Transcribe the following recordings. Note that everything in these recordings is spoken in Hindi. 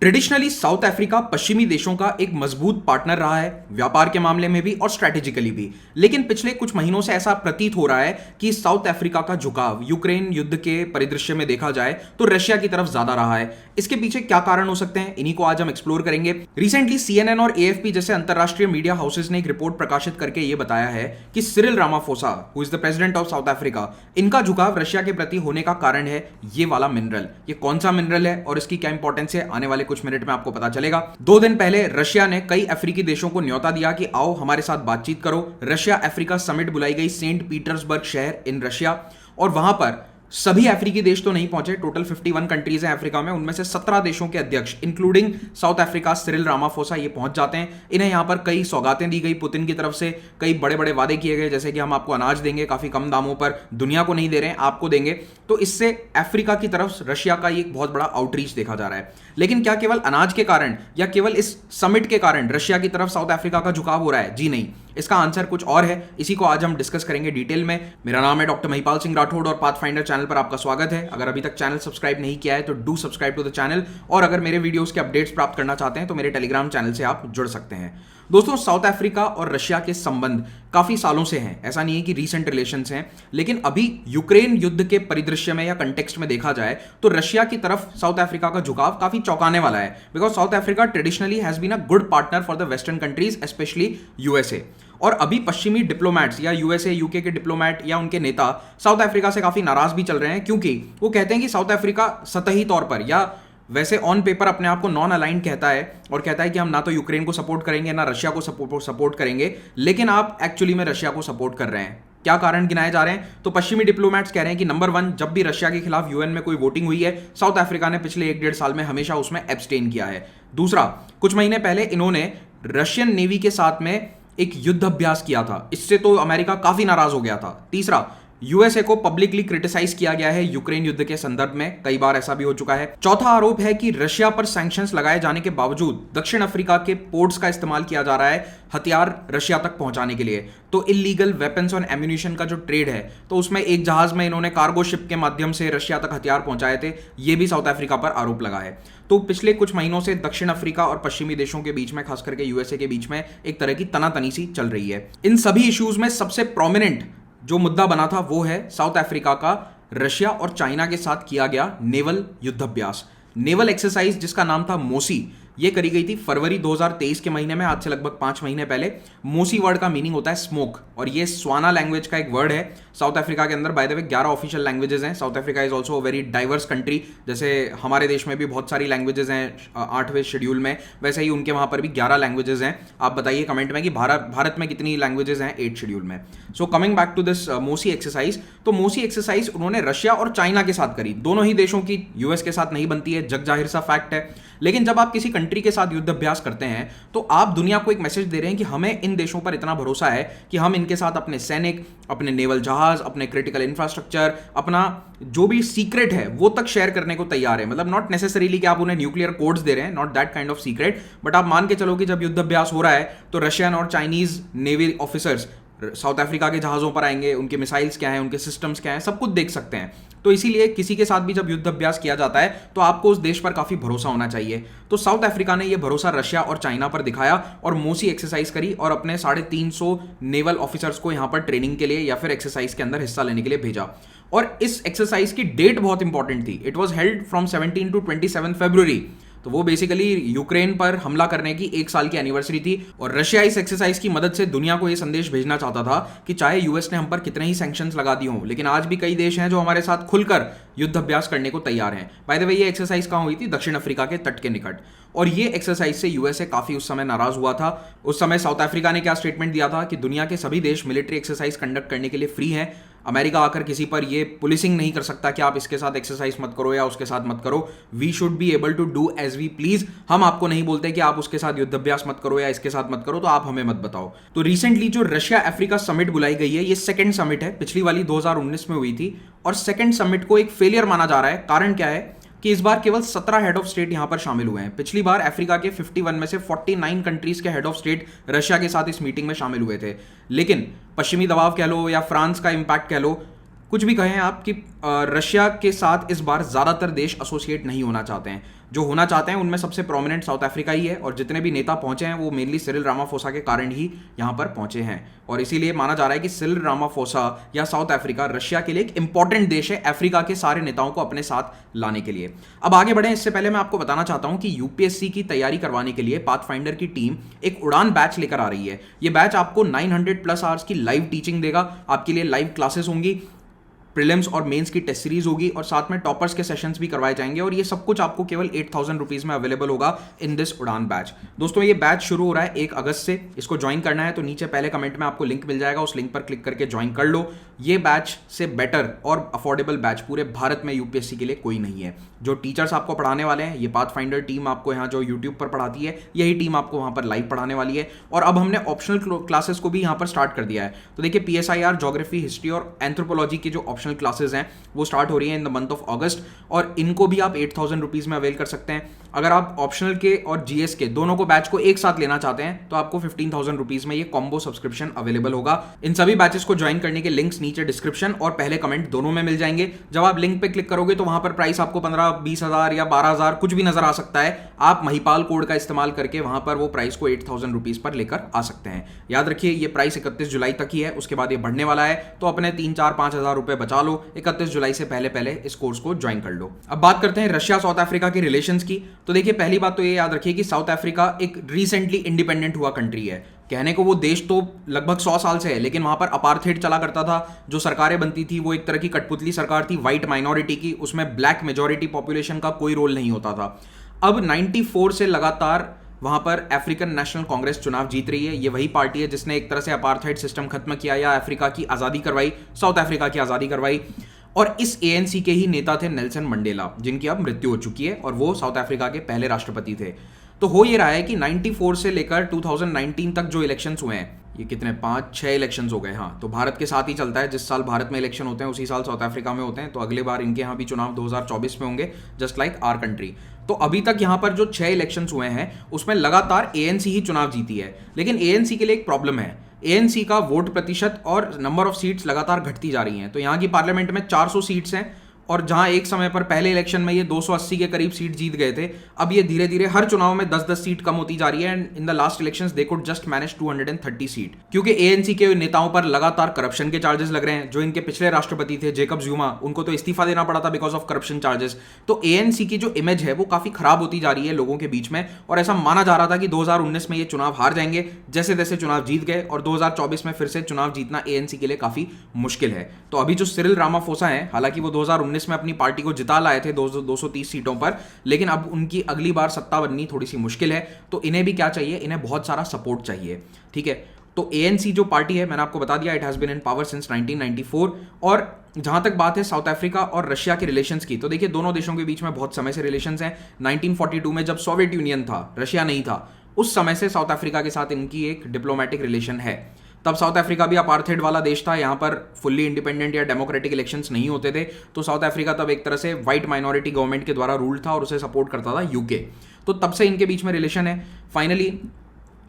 ट्रेडिशनली साउथ अफ्रीका पश्चिमी देशों का एक मजबूत पार्टनर रहा है, व्यापार के मामले में भी और स्ट्रैटेजिकली भी। लेकिन पिछले कुछ महीनों से ऐसा प्रतीत हो रहा है कि साउथ अफ्रीका का झुकाव यूक्रेन युद्ध के परिदृश्य में देखा जाए तो रशिया की तरफ ज्यादा रहा है। इसके पीछे क्या कारण हो सकते हैं, इन्हीं को आज हम एक्सप्लोर करेंगे। रिसेंटली CNN और AFP जैसे अंतरराष्ट्रीय मीडिया हाउसेस ने एक रिपोर्ट प्रकाशित करके यह बताया है कि Cyril Ramaphosa, who is the president of south Africa, इनका झुकाव रशिया के प्रति होने का कारण है ये वाला मिनरल। ये कौन सा मिनरल है और इसकी क्या इंपॉर्टेंस है, आने वाले कुछ मिनट में आपको पता चलेगा। 2 दिन पहले रशिया ने कई अफ्रीकी देशों को न्योता दिया कि आओ हमारे साथ बातचीत करो। रशिया अफ्रीका समिट बुलाई गई सेंट पीटर्सबर्ग शहर इन रशिया, और वहां पर सभी अफ्रीकी देश तो नहीं पहुंचे। टोटल 51 कंट्रीज हैं अफ्रीका में, उनमें से 17 देशों के अध्यक्ष including south Africa Cyril Ramaphosa ये पहुंच जाते हैं। इन्हें यहां पर कई सौगातें दी गई पुतिन की तरफ से, कई बड़े बड़े वादे किए गए, जैसे कि हम आपको अनाज देंगे काफी कम दामों पर, दुनिया को नहीं दे रहे हैं आपको देंगे। तो इससे अफ्रीका की तरफ रशिया का एक बहुत बड़ा आउटरीच देखा जा रहा है। लेकिन क्या केवल अनाज के कारण या केवल इस समिट के कारण रशिया की तरफ साउथ अफ्रीका का झुकाव हो रहा है? जी नहीं, इसका आंसर कुछ और है। इसी को आज हम डिस्कस करेंगे डिटेल में। मेरा नाम है डॉक्टर महिपाल सिंह राठौड़ और पाथफाइंडर चैनल पर आपका स्वागत है। अगर अभी तक चैनल सब्सक्राइब नहीं किया है तो do subscribe to the channel, और अगर मेरे वीडियोस के अपडेट्स प्राप्त करना चाहते हैं तो मेरे टेलीग्राम चैनल से आप जुड़ सकते हैं। दोस्तों, साउथ अफ्रीका और रशिया के संबंध काफी सालों से हैं, ऐसा नहीं है कि रीसेंट रिलेशंस हैं। लेकिन अभी यूक्रेन युद्ध के परिदृश्य में या कंटेक्स्ट में देखा जाए तो रशिया की तरफ साउथ अफ्रीका का झुकाव काफी चौंकाने वाला है, because South Africa traditionally has been a good partner for the western countries, specially USA. और अभी पश्चिमी डिप्लोमैट्स या यूएसए यूके के डिप्लोमैट या उनके नेता साउथ अफ्रीका से काफी नाराज भी चल रहे हैं, क्योंकि वो कहते हैं कि साउथ अफ्रीका सतही तौर पर या वैसे ऑन पेपर अपने आप को नॉन अलाइंड कहता है, और कहता है कि हम ना तो यूक्रेन को सपोर्ट करेंगे ना रशिया को सपोर्ट करेंगे, लेकिन आप एक्चुअली में रशिया को सपोर्ट कर रहे हैं। क्या कारण गिनाए जा रहे हैं? तो पश्चिमी डिप्लोमैट्स कह रहे हैं कि नंबर 1, जब भी रशिया के खिलाफ यूएन में कोई वोटिंग हुई है, साउथ अफ्रीका ने पिछले 1-1.5 साल में हमेशा उसमें एब्सटेन किया है। दूसरा, कुछ महीने पहले इन्होंने रशियन नेवी के साथ में एक युद्ध अभ्यास किया था, इससे तो अमेरिका काफी नाराज हो गया था। तीसरा, यूएसए को पब्लिकली क्रिटिसाइज किया गया है यूक्रेन युद्ध के संदर्भ में, कई बार ऐसा भी हो चुका है। चौथा आरोप है कि रशिया पर सैंक्शंस लगाए जाने के बावजूद दक्षिण अफ्रीका के पोर्ट्स का इस्तेमाल किया जा रहा है हथियार रशिया तक पहुंचाने के लिए। तो इलीगल वेपन्स और एम्यूनिशन का जो ट्रेड है, तो उसमें एक जहाज में इन्होंने कार्गो शिप के माध्यम से रशिया तक हथियार पहुंचाए थे, ये भी साउथ अफ्रीका पर आरोप लगा है। तो पिछले कुछ महीनों से दक्षिण अफ्रीका और पश्चिमी देशों के बीच में, खास करके यूएसए के बीच में, एक तरह की तनातनी सी चल रही है। इन सभी इश्यूज में सबसे प्रोमिनेंट जो मुद्दा बना था वो है साउथ अफ्रीका का रशिया और चाइना के साथ किया गया नेवल युद्धाभ्यास, नेवल एक्सरसाइज, जिसका नाम था मोसी। ये करी गई थी फरवरी 2023 के महीने में, आज से लगभग 5 महीने पहले। मोसी वर्ड का मीनिंग होता है स्मोक, और ये स्वाना लैंग्वेज का एक वर्ड है साउथ अफ्रीका के अंदर। By the way 11 official languages हैं। South Africa is also a very diverse country. जैसे हमारे देश में भी बहुत सारी लैंग्वेजेस हैं 8वें शेड्यूल में, वैसे ही उनके वहां पर भी 11 लैंग्वेजेस हैं। आप बताइए कमेंट में कि भारत में कितनी लैंग्वेजेस हैं 8 शेड्यूल में। So coming back to this mosi exercise, तो मोसी एक्सरसाइज उन्होंने रशिया और चाइना के साथ करी। दोनों ही देशों की यूएस के साथ नहीं बनती है, जग जाहिर सा फैक्ट है। लेकिन जब आप किसी कंट्री के साथ युद्ध अभ्यास करते हैं तो आप दुनिया को एक मैसेज दे रहे हैं कि हमें इन देशों पर इतना भरोसा है कि हम इनके साथ अपने सैनिक, अपने नेवल जहाज, अपने क्रिटिकल इंफ्रास्ट्रक्चर, अपना जो भी सीक्रेट है वो तक शेयर करने को तैयार है। मतलब नॉट नेसेसरीली कि आप उन्हें न्यूक्लियर कोड्स दे रहे हैं, not that kind of secret, but आप मान के चलो कि जब युद्ध अभ्यास हो रहा है तो रशियन और Chinese navy officers south Africa के जहाजों पर आएंगे, उनके मिसाइल्स क्या हैं, उनके सिस्टम्स क्या हैं, सब कुछ देख सकते हैं। तो इसीलिए किसी के साथ भी जब युद्ध अभ्यास किया जाता है तो आपको उस देश पर काफी भरोसा होना चाहिए। तो साउथ अफ्रीका ने यह भरोसा रशिया और चाइना पर दिखाया और मोसी एक्सरसाइज करी और अपने 350 नेवल ऑफिसर्स को यहां पर ट्रेनिंग के लिए या फिर एक्सरसाइज के अंदर हिस्सा लेने के लिए भेजा। और इस एक्सरसाइज की डेट बहुत इंपॉर्टेंट थी। It was held from 17 to 27 फरवरी। तो वो बेसिकली यूक्रेन पर हमला करने की 1 साल की एनिवर्सरी थी, और रशिया इस एक्सरसाइज की मदद से दुनिया को यह संदेश भेजना चाहता था कि चाहे यूएस ने हम पर कितने ही सैंक्शंस लगा दिए हों, लेकिन आज भी कई देश हैं जो हमारे साथ खुलकर युद्ध अभ्यास करने को तैयार हैं। बाय द वे, ये एक्सरसाइज कहां हुई थी? दक्षिण अफ्रीका के तट के निकट। और ये एक्सरसाइज से यूएसए काफी उस समय नाराज हुआ था। उस समय साउथ अफ्रीका ने क्या स्टेटमेंट दिया था कि दुनिया के सभी देश मिलिट्री एक्सरसाइज कंडक्ट करने के लिए फ्री हैं, अमेरिका आकर किसी पर ये पुलिसिंग नहीं कर सकता कि आप इसके साथ एक्सरसाइज मत करो या उसके साथ मत करो। We should be able to do as we please. हम आपको नहीं बोलते कि आप उसके साथ युद्ध अभ्यास मत करो या इसके साथ मत करो, तो आप हमें मत बताओ। तो रिसेंटली जो रशिया अफ्रीका समिट बुलाई गई है, ये सेकंड समिट है। पिछली वाली 2019 में हुई थी, और सेकंड समिट को एक फेलियर माना जा रहा है। कारण क्या है कि इस बार केवल 17 हेड ऑफ स्टेट यहां पर शामिल हुए हैं। पिछली बार अफ्रीका के 51 में से 49 कंट्रीज के हेड ऑफ स्टेट रशिया के साथ इस मीटिंग में शामिल हुए थे। लेकिन पश्चिमी दबाव कह लो या फ्रांस का इंपैक्ट कह लो, कुछ भी कहें आप कि रशिया के साथ इस बार ज़्यादातर देश एसोसिएट नहीं होना चाहते हैं। जो होना चाहते हैं उनमें सबसे प्रोमिनेंट साउथ अफ्रीका ही है, और जितने भी नेता पहुंचे हैं वो मेनली सिरिल रामाफोसा के कारण ही यहाँ पर पहुंचे हैं। और इसीलिए माना जा रहा है कि सिरिल रामाफोसा या साउथ अफ्रीका रशिया के लिए एक इंपॉर्टेंट देश है अफ्रीका के सारे नेताओं को अपने साथ लाने के लिए। अब आगे बढ़े इससे पहले मैं आपको बताना चाहता हूं कि यूपीएससी की तैयारी करवाने के लिए पाथफाइंडर की टीम एक उड़ान बैच लेकर आ रही है। ये बैच आपको 900 प्लस आवर्स की लाइव टीचिंग देगा, आपके लिए लाइव क्लासेस होंगी, प्रीलिम्स और मेंस की टेस्ट सीरीज होगी, और साथ में टॉपर्स के सेशंस भी करवाए जाएंगे, और ये सब कुछ आपको केवल 8,000 रुपीज में अवेलेबल होगा इन दिस उड़ान बैच। दोस्तों ये बैच शुरू हो रहा है 1 अगस्त से। इसको ज्वाइन करना है तो नीचे पहले कमेंट में आपको लिंक मिल जाएगा, उस लिंक पर क्लिक करके ज्वाइन कर लो। ये बैच से बेटर और अफोर्डेबल बैच पूरे भारत में यूपीएससी के लिए कोई नहीं है। जो टीचर्स आपको पढ़ाने वाले हैं, ये पाथफाइंडर टीम आपको यहाँ जो यूट्यूब पर पढ़ाती है, यही टीम आपको वहाँ पर लाइव पढ़ाने वाली है। और अब हमने ऑप्शनल क्लासेस को भी यहाँ पर स्टार्ट कर दिया है। तो देखिए पीएसआईआर, ज्योग्राफी, हिस्ट्री और एंथ्रोपोलॉजी की जो ऑप्शनल क्लासेस हैं वो स्टार्ट हो रही है इन द मंथ ऑफ अगस्त, और इनको भी आप 8,000 रुपीज में अवेल कर सकते हैं। अगर आप ऑप्शनल के और जीएस के दोनों को बैच को एक साथ लेना चाहते हैं तो आपको 15,000 रुपीज में ये कॉम्बो सब्सक्रिप्शन अवेलेबल होगा। इन सभी बैचेस को ज्वाइन करने के लिंक्स नीचे डिस्क्रिप्शन और पहले कमेंट दोनों में मिल जाएंगे। जब आप लिंक पे क्लिक करोगे तो वहां पर प्राइस आपको 15-20 हजार या 12,000 कुछ भी नजर आ सकता है। आप महिपाल कोड का इस्तेमाल करके वहां पर वो प्राइस को 8,000 रुपीज पर लेकर आ सकते हैं। याद रखिए ये प्राइस 31 जुलाई तक ही है, उसके बाद ये बढ़ने वाला है, तो अपने 3-4-5 हजार रुपए बचा लो, 31 जुलाई से पहले इस कोर्स को ज्वाइन कर लो। अब बात करते हैं रशिया साउथ अफ्रीका के रिलेशंस की। तो देखिए पहली बात तो ये याद रखिए कि साउथ अफ्रीका एक रिसेंटली इंडिपेंडेंट हुआ कंट्री है। कहने को वो देश तो लगभग 100 साल से है, लेकिन वहां पर अपार्थेड चला करता था। जो सरकारें बनती थी वो एक तरह की कठपुतली सरकार थी, व्हाइट माइनॉरिटी की, उसमें ब्लैक मेजॉरिटी पॉपुलेशन का कोई रोल नहीं होता था। अब 94 से लगातार वहां पर अफ्रीकन नेशनल कांग्रेस चुनाव जीत रही है। ये वही पार्टी है जिसने एक तरह से अपार्थेड सिस्टम खत्म किया या अफ्रीका की आजादी करवाई, साउथ अफ्रीका की आजादी करवाई। और इस एएनसी के ही नेता थे नेल्सन मंडेला, जिनकी अब मृत्यु हो चुकी है, और वो साउथ अफ्रीका के पहले राष्ट्रपति थे। तो हो ये रहा है कि 94 से लेकर 2019 तक जो इलेक्शंस हुए हैं, ये कितने 5-6 इलेक्शंस हो गए। हाँ, तो भारत के साथ ही चलता है, जिस साल भारत में इलेक्शन होते हैं उसी साल साउथ अफ्रीका में होते हैं। तो अगले बार इनके यहाँ भी चुनाव 2024 में होंगे, जस्ट लाइक आर कंट्री। तो अभी तक यहाँ पर जो 6 इलेक्शंस हुए हैं उसमें लगातार एएनसी ही चुनाव जीती है। लेकिन एएनसी के लिए एक प्रॉब्लम है, एएनसी का वोट प्रतिशत और नंबर ऑफ सीट्स लगातार घटती जा रही हैं। तो यहाँ की पार्लियामेंट में 400 सीट्स हैं, और जहां एक समय पर पहले इलेक्शन में ये 280 के करीब सीट जीत गए थे, अब ये धीरे धीरे हर चुनाव में 10-10 सीट कम होती जा रही है। And in the last elections they could just manage 230 seat, क्योंकि एएनसी के नेताओं पर लगातार करप्शन के चार्जेस लग रहे हैं। जो इनके पिछले राष्ट्रपति थे जेकब ज़ुमा, उनको तो इस्तीफा देना पड़ा था बिकॉज ऑफ करप्शन चार्जेस। तो एएनसी की जो इमेज है वो काफी खराब होती जा रही है लोगों के बीच में, और ऐसा माना जा रहा था कि 2019 में ये चुनाव हार जाएंगे। जैसे तैसे चुनाव जीत गए, और 2024 में फिर से चुनाव जीतना एएनसी के लिए काफी मुश्किल है। तो अभी जो सिरिल रामाफोसा है, हालांकि वो 2019 में अपनी पार्टी को जिता लाए थे 230 सीटों पर, लेकिन अब उनकी अगली बार सत्ता बननी थोड़ी सी मुश्किल है। तो इन्हें भी क्या चाहिए, इन्हें बहुत सारा सपोर्ट चाहिए। ठीक है, तो एएनसी जो पार्टी है, मैंने आपको बता दिया, it has been in power since 1994। और जहां तक बात है साउथ अफ्रीका और रशिया के रिलेशंस की, तो देखिए दोनों देशों के बीच में बहुत समय से रिलेशंस हैं। 1942 में जब सोवियत यूनियन था, रशिया नहीं था, उस समय से साउथ अफ्रीका के साथ इनकी एक डिप्लोमेटिक रिलेशन है। तब साउथ अफ्रीका भी अपार्थेड वाला देश था, यहाँ पर फुल्ली इंडिपेंडेंट या डेमोक्रेटिक इलेक्शंस नहीं होते थे। तो साउथ अफ्रीका तब एक तरह से व्हाइट माइनॉरिटी गवर्नमेंट के द्वारा रूल था, और उसे सपोर्ट करता था यूके। तो तब से इनके बीच में रिलेशन है। फाइनली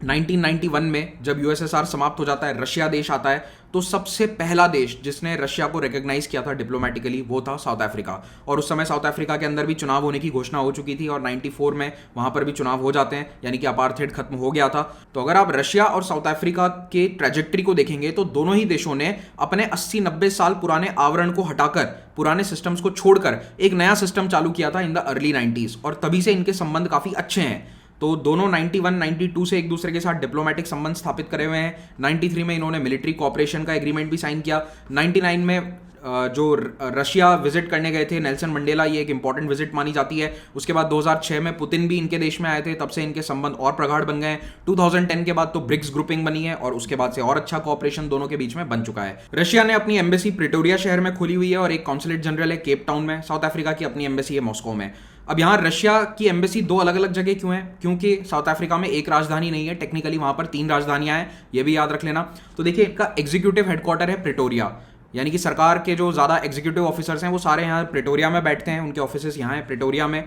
1991 में जब यूएसएसआर समाप्त हो जाता है, रशिया देश आता है, तो सबसे पहला देश जिसने रशिया को रिकॉग्नाइज किया था डिप्लोमेटिकली वो था साउथ अफ्रीका। और उस समय साउथ अफ्रीका के अंदर भी चुनाव होने की घोषणा हो चुकी थी, और 94 में वहां पर भी चुनाव हो जाते हैं, यानी कि अपार्थेड खत्म हो गया था। तो अगर आप रशिया और साउथ अफ्रीका के ट्रेजेक्ट्री को देखेंगे तो दोनों ही देशों ने अपने 80-90 साल पुराने आवरण को हटाकर, पुराने सिस्टम्स को छोड़कर एक नया सिस्टम चालू किया था इन द अर्ली 90s, और तभी से इनके संबंध काफी अच्छे हैं। तो दोनों 91-92 से एक दूसरे के साथ डिप्लोमेटिक संबंध स्थापित करे हुए हैं। 93 में इन्होंने मिलिट्री कोऑपरेशन का एग्रीमेंट भी साइन किया। 99 में जो रशिया विजिट करने गए थे नेल्सन मंडेला, ये एक इंपॉर्टेंट विजिट मानी जाती है। उसके बाद 2006 में पुतिन भी इनके देश में आए थे, तब से इनके संबंध और प्रगाढ़ बन गए हैं। 2010 के बाद तो ब्रिक्स ग्रुपिंग बनी है, और उसके बाद से और अच्छा कोऑपरेशन दोनों के बीच में बन चुका है। रशिया ने अपनी एम्बेसी प्रिटोरिया शहर में खोली हुई है, और एक कॉन्सुलेट जनरल है केप टाउन में। साउथ अफ्रीका की अपनी एम्बेसी है मॉस्को में। अब यहाँ रशिया की एम्बेसी 2 अलग अलग जगह क्यों है? क्योंकि साउथ अफ्रीका में एक राजधानी नहीं है, टेक्निकली वहां पर 3 राजधानियां हैं, ये भी याद रख लेना। तो देखिए इनका एग्जीक्यूटिव हेडक्वार्टर है प्रिटोरिया, यानी कि सरकार के जो ज़्यादा एग्जीक्यूटिव ऑफिसर्स हैं वो सारे यहाँ प्रिटोरिया में बैठते हैं, उनके ऑफिसेस यहाँ हैं प्रिटोरिया में।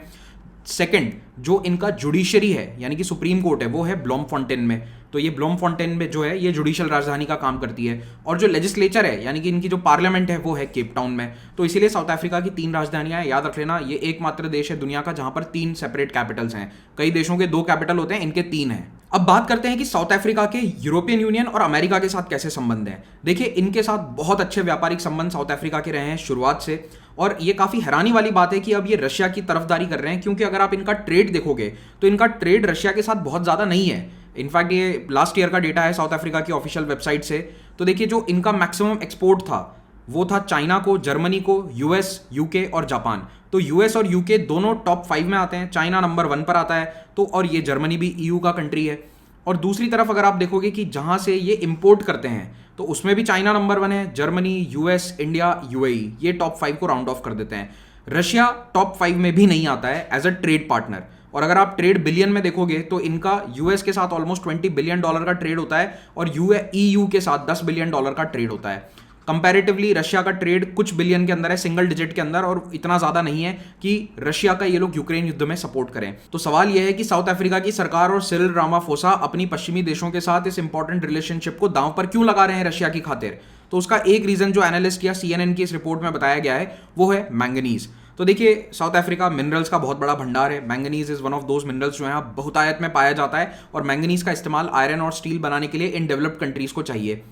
सेकंड, जो इनका जुडिशरी है यानी कि सुप्रीम कोर्ट है, वो है ब्लॉमफॉन्टेन में। तो ये ब्लोमफॉन्टेन में जो है ये जुडिशियल राजधानी का काम करती है, और जो लेजिस्लेचर है यानी कि इनकी जो पार्लियामेंट है वो है केप टाउन में। तो इसीलिए साउथ अफ्रीका की 3 राजधानियां हैं, याद रख लेना। ये एकमात्र देश है दुनिया का जहां पर 3 सेपरेट कैपिटल्स हैं। कई देशों के 2 कैपिटल होते हैं, इनके 3 हैं। अब बात करते हैं कि साउथ अफ्रीका के यूरोपियन यूनियन और अमेरिका के साथ कैसे संबंध हैं। देखिए, इनके साथ बहुत अच्छे व्यापारिक संबंध साउथ अफ्रीका के रहे हैं शुरुआत से, और ये काफी हैरानी वाली बात है कि अब ये रशिया की तरफदारी कर रहे हैं, क्योंकि अगर आप इनका ट्रेड देखोगे तो इनका ट्रेड रशिया के साथ बहुत ज्यादा नहीं है। इनफैक्ट ये लास्ट ईयर का डेटा है साउथ अफ्रीका की ऑफिशियल वेबसाइट से। तो देखिए, जो इनका मैक्सिमम एक्सपोर्ट था वो था चाइना को, जर्मनी को, यूएस, यूके और जापान। तो यूएस और यूके दोनों टॉप 5 में आते हैं, चाइना नंबर 1 पर आता है, तो और ये जर्मनी भी ईयू का कंट्री है। और दूसरी तरफ अगर आप देखोगे कि जहां से ये इंपोर्ट करते हैं तो उसमें भी चाइना नंबर 1 है, जर्मनी, यूएस, इंडिया, यूएई, ये टॉप 5 को राउंड ऑफ कर देते हैं। रशिया टॉप 5 में भी नहीं आता है एज अ ट्रेड पार्टनर। और अगर आप ट्रेड बिलियन में देखोगे तो इनका यूएस के साथ ऑलमोस्ट $20 बिलियन का ट्रेड होता है, और ईयू के साथ $10 बिलियन का ट्रेड होता है। कंपैरेटिवली रशिया का ट्रेड कुछ बिलियन के अंदर है, सिंगल डिजिट के अंदर, और इतना ज्यादा नहीं है कि रशिया का ये लोग यूक्रेन युद्ध में सपोर्ट करें। तो सवाल यह है कि साउथ अफ्रीका की सरकार और सिरिल रामाफोसा अपनी पश्चिमी देशों के साथ इस इंपॉर्टेंट रिलेशनशिप को दांव पर क्यों लगा रहे हैं रशिया की खातिर। तो उसका एक रीजन जो एनालिस्ट या सीएनएन की इस रिपोर्ट में बताया गया है वो है मैंगनीज। तो देखिए, साउथ अफ्रीका मिनरल्स का बहुत बड़ा भंडार है। Manganese is one of those minerals जो है बहुतायत में पाया जाता है, और मैंगनीज का इस्तेमाल आयरन और स्टील बनाने के लिए इन डेवलप्ड कंट्रीज को चाहिए।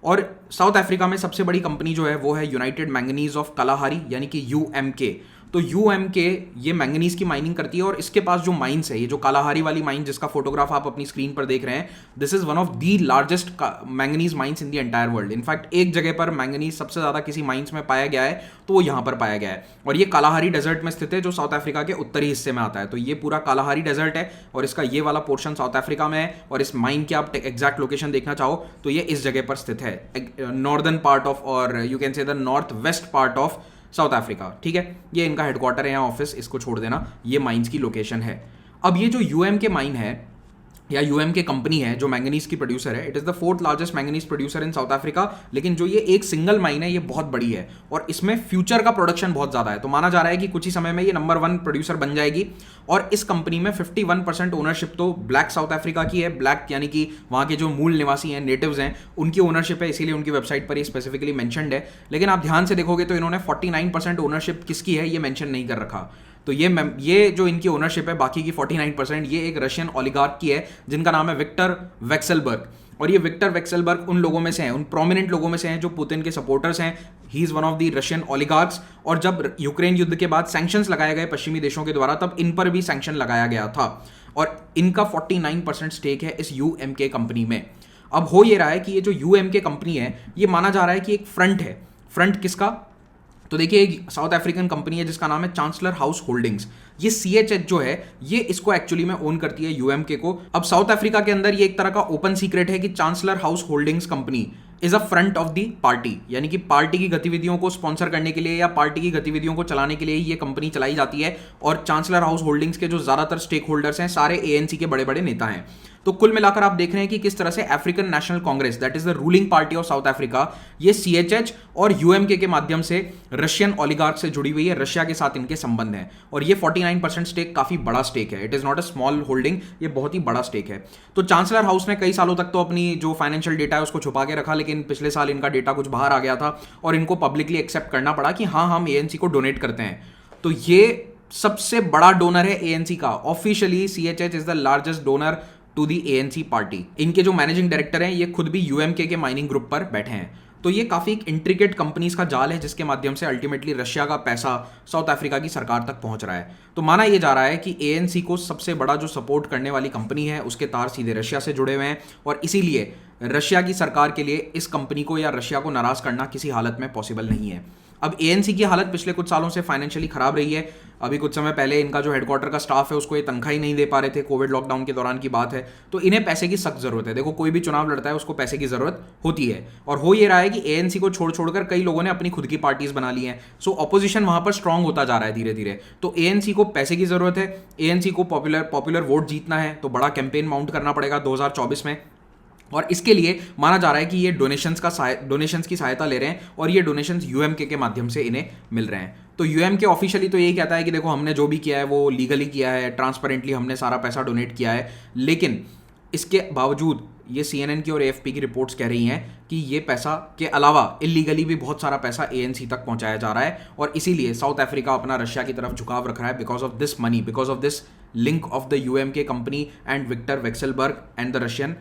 और साउथ अफ्रीका में सबसे बड़ी कंपनी जो है वो है यूनाइटेड मैंगनीज ऑफ कलाहारी यानी कि यूएमके। तो यूएमके ये मैंगनीज की माइनिंग करती है, और इसके पास जो माइंस है, ये जो कालाहारी वाली माइन जिसका फोटोग्राफ आप अपनी स्क्रीन पर देख रहे हैं, this is one of the largest manganese mines in the entire world. In fact एक जगह पर मैंगनीज सबसे ज्यादा किसी माइंस में पाया गया है तो वो यहां पर पाया गया है, और ये कालाहारी डेजर्ट में स्थित है जो साउथ अफ्रीका के उत्तरी हिस्से में आता है। तो ये पूरा कालाहारी डेजर्ट है, और इसका ये वाला पोर्शन साउथ अफ्रीका में है, और इस माइन की आप एग्जैक्ट लोकेशन देखना चाहो तो ये इस जगह पर स्थित है, नॉर्दर्न पार्ट ऑफ, और you can say the north west part of south Africa. ठीक है, ये इनका हेडक्वार्टर है, यहाँ ऑफिस, इसको छोड़ देना, ये माइंस की लोकेशन है। अब ये जो यूएम के माइन है या यूएम के कंपनी है जो मैंगनीज की प्रोड्यूसर है, it is the 4th largest manganese producer in south Africa. लेकिन जो ये एक सिंगल माइन है ये बहुत बड़ी है, और इसमें फ्यूचर का प्रोडक्शन बहुत ज्यादा है। तो माना जा रहा है कि कुछ ही समय में ये नंबर 1 प्रोड्यूसर बन जाएगी। और इस कंपनी में 51% ओनरशिप तो ब्लैक साउथ अफ्रीका की है। ब्लैक यानी कि वहां के जो मूल निवासी हैं, नेटिव्स हैं, उनकी ओनरशिप है, इसीलिए उनकी वेबसाइट पर ये स्पेसिफिकली मेंशन्ड है। लेकिन आप ध्यान से देखोगे तो इन्होंने 49% ओनरशिप किसकी है ये मेंशन नहीं कर रखा। तो ये जो इनकी ओनरशिप है बाकी की 49%, ये एक रशियन ओलिगार्क की है जिनका नाम है विक्टर वेक्सेलबर्ग। और ये विक्टर वेक्सेलबर्ग उन लोगों में से हैं, उन प्रोमिनेंट लोगों में से हैं जो पुतिन के सपोर्टर्स हैं। He is one of the Russian oligarchs. और जब यूक्रेन युद्ध के बाद सैंक्शंस लगाए गए पश्चिमी देशों के द्वारा, तब इन पर भी सैंक्शन लगाया गया था, और इनका 49% स्टेक है इस यूएमके कंपनी में। अब हो ये रहा है कि ये जो यूएमके कंपनी है ये माना जा रहा है कि एक फ्रंट है। फ्रंट किसका? तो देखिए, एक साउथ अफ्रीकन कंपनी है जिसका नाम है चांसलर हाउस होल्डिंग्स। ये सीएचएच जो है ये इसको एक्चुअली में ओन करती है यूएमके को। अब साउथ अफ्रीका के अंदर ये एक तरह का ओपन सीक्रेट है कि chancellor house holdings company is a front of the party, यानी कि पार्टी की गतिविधियों को स्पॉन्सर करने के लिए या पार्टी की गतिविधियों को चलाने के लिए ये कंपनी चलाई जाती है। और चांसलर हाउस होल्डिंग्स के जो ज्यादातर स्टेक होल्डर्स हैं सारे एएनसी के बड़े बड़े नेता हैं। तो कुल मिलाकर आप देख रहे हैं कि किस तरह से African national Congress, that is the ruling party of south Africa, ये सीएचएच और यूएमके के माध्यम से रशियन ओलिगार्क से जुड़ी हुई है। रशिया के साथ इनके संबंध हैं, और ये 49% स्टेक काफी बड़ा स्टेक है। It is not a small holding, ये बहुत ही बड़ा स्टेक है। तो चांसलर हाउस ने कई सालों तक तो अपनी जो फाइनेंशियल डेटा है उसको छुपा के रखा, लेकिन पिछले साल इनका डेटा कुछ बाहर आ गया था और इनको पब्लिकली एक्सेप्ट करना पड़ा कि हाँ, हम एएनसी को डोनेट करते हैं। तो ये सबसे बड़ा डोनर है एएनसी का। Officially CHH is the largest donor to the ANC party. इनके जो मैनेजिंग डायरेक्टर हैं ये खुद भी यूएमके के माइनिंग ग्रुप पर बैठे हैं। तो ये काफी एक इंट्रिकेट कंपनीज का जाल है जिसके माध्यम से अल्टीमेटली रशिया का पैसा साउथ अफ्रीका की सरकार तक पहुंच रहा है। तो माना यह जा रहा है कि एएनसी को सबसे बड़ा जो सपोर्ट करने वाली कंपनी है उसके तार सीधे रशिया से जुड़े हुए हैं, और इसीलिए रशिया की सरकार के लिए इस कंपनी को या रशिया को नाराज करना किसी हालत में पॉसिबल नहीं है। अब एएनसी की हालत पिछले कुछ सालों से फाइनेंशियली खराब रही है। अभी कुछ समय पहले इनका जो हेडक्वार्टर का स्टाफ है उसको ये तनख्वाह ही नहीं दे पा रहे थे, कोविड लॉकडाउन के दौरान की बात है। तो इन्हें पैसे की सख्त जरूरत है। देखो, कोई भी चुनाव लड़ता है उसको पैसे की जरूरत होती है, और हो ये रहा है कि एएनसी को छोड़ छोड़कर कई लोगों ने अपनी खुद की पार्टीज बना ली हैं। सो ऑपोजिशन वहां पर स्ट्रांग होता जा रहा है धीरे धीरे। तो एएनसी को पैसे की जरूरत है, एएनसी को पॉपुलर वोट जीतना है, तो बड़ा कैंपेन माउंट करना पड़ेगा 2024 में। और इसके लिए माना जा रहा है कि ये डोनेशंस की सहायता ले रहे हैं, और ये डोनेशंस यूएमके के माध्यम से इन्हें मिल रहे हैं। तो यूएमके ऑफिशियली तो यही कहता है कि देखो, हमने जो भी किया है वो लीगली किया है, ट्रांसपेरेंटली हमने सारा पैसा डोनेट किया है। लेकिन इसके बावजूद ये CNN की और AFP की रिपोर्ट्स कह रही हैं कि ये पैसा के अलावा इलीगली भी बहुत सारा पैसा ANC तक पहुंचाया जा रहा है, और इसीलिए साउथ अफ्रीका अपना रशिया की तरफ झुकाव रख रहा है because of this money, because of this link of the UMK company and Viktor Vekselberg and the Russian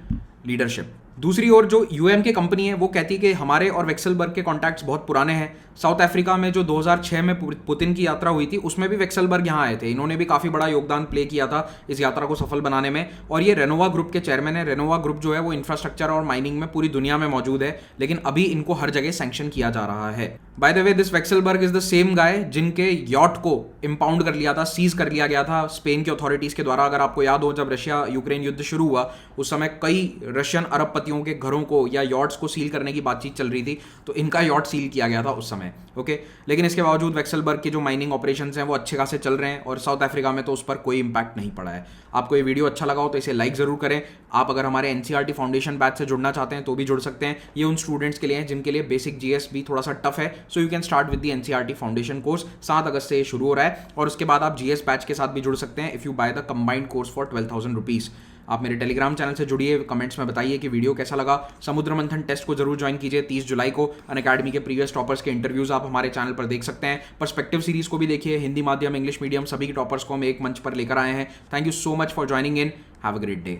leadership. दूसरी ओर जो UMK कंपनी है वो कहती है कि हमारे और वेक्सेलबर्ग के कॉन्टैक्ट्स बहुत पुराने हैं। साउथ अफ्रीका में जो 2006 में पुतिन की यात्रा हुई थी उसमें भी वेक्सेलबर्ग यहाँ आए थे, इन्होंने भी काफ़ी बड़ा योगदान प्ले किया था इस यात्रा को सफल बनाने में, और ये रेनोवा ग्रुप के चेयरमैन है। रेनोवा ग्रुप जो है वो इंफ्रास्ट्रक्चर और माइनिंग में पूरी दुनिया में मौजूद है, लेकिन अभी इनको हर जगह सैंक्शन किया जा रहा है। By the way this Vekselberg is the same guy जिनके यॉट को इंपाउंड कर लिया था, सीज कर लिया गया था स्पेन की अथॉरिटीज के द्वारा। अगर आपको याद हो, जब रशिया यूक्रेन युद्ध शुरू हुआ उस समय कई रशियन अरबपतियों के घरों को या यॉट्स को सील करने की बातचीत चल रही थी, तो इनका यॉट सील किया गया था उस समय। ओके, लेकिन इसके बावजूद वेक्सेलबर्ग के जो माइनिंग ऑपरेशंस हैं वो अच्छे खासे चल रहे हैं, और साउथ अफ्रीका में तो उस पर कोई इंपैक्ट नहीं पड़ा है। आपको ये वीडियो अच्छा लगा हो तो इसे लाइक जरूर करें। आप अगर हमारे NCERT फाउंडेशन बैच से जुड़ना चाहते हैं तो भी जुड़ सकते हैं। ये उन स्टूडेंट्स के लिए हैं जिनके लिए बेसिक GS भी थोड़ा सा टफ है, so you can start with the NCERT foundation course. 7 अगस्त से शुरू हो रहा है, और उसके बाद आप GS बैच के साथ भी जुड़ सकते हैं if you by the combined course for 12,000 rupees. आप मेरे टेलीग्राम चैनल से जुड़िए, कमेंट्स में बताइए कि वीडियो कैसा लगा। समुद्र मंथन टेस्ट को जरूर ज्वाइन कीजिए 30 जुलाई को। अनअकैडमी के प्रीवियस टॉपर्स के इंटरव्यूज आप हमारे चैनल पर देख सकते हैं। पर्सपेक्टिव सीरीज को भी देखिए, हिंदी माध्यम इंग्लिश मीडियम सभी के टॉपर्स को हम एक मंच पर लेकर आए हैं। Thank you so much for joining in, have a great day.